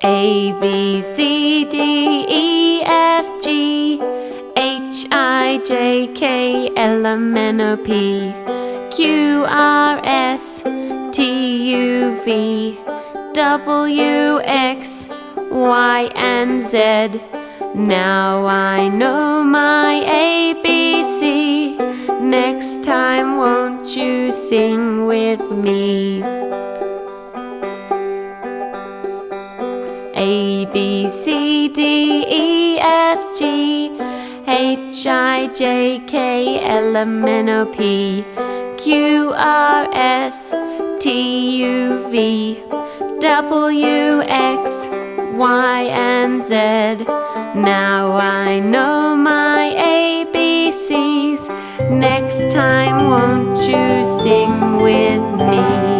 A, B, C, D, E, F, G, H, I, J, K, L, M, N, O, P, Q, R, S, T, U, V, W, X, Y, and Z. Now I know my ABC. Next time won't you sing with me? A, B, C, D, E, F, G, H, I, J, K, L, M, N, O, P, Q, R, S, T, U, V, W, X, Y, and Z. Now I know my ABCs. Next time won't you sing with me?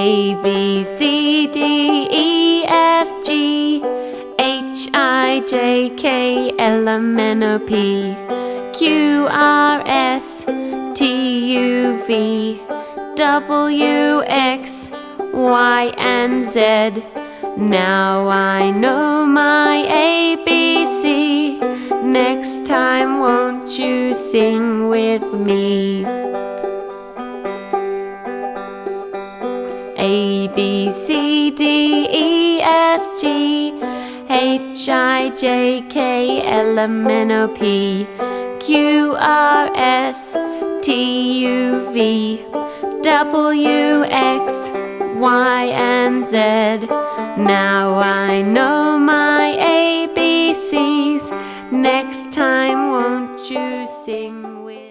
A, B, C, D, E, F, G, H, I, J, K, L, M, N, O, P, Q, R, S, T, U, V, W, X, Y, and Z. Now I know my ABC. Next time won't you sing with me? A, B, C, D, E, F, G, H, I, J, K, L, M, N, O, P, Q, R, S, T, U, V, W, X, Y, and Z. Now I know my ABCs. Next time won't you sing with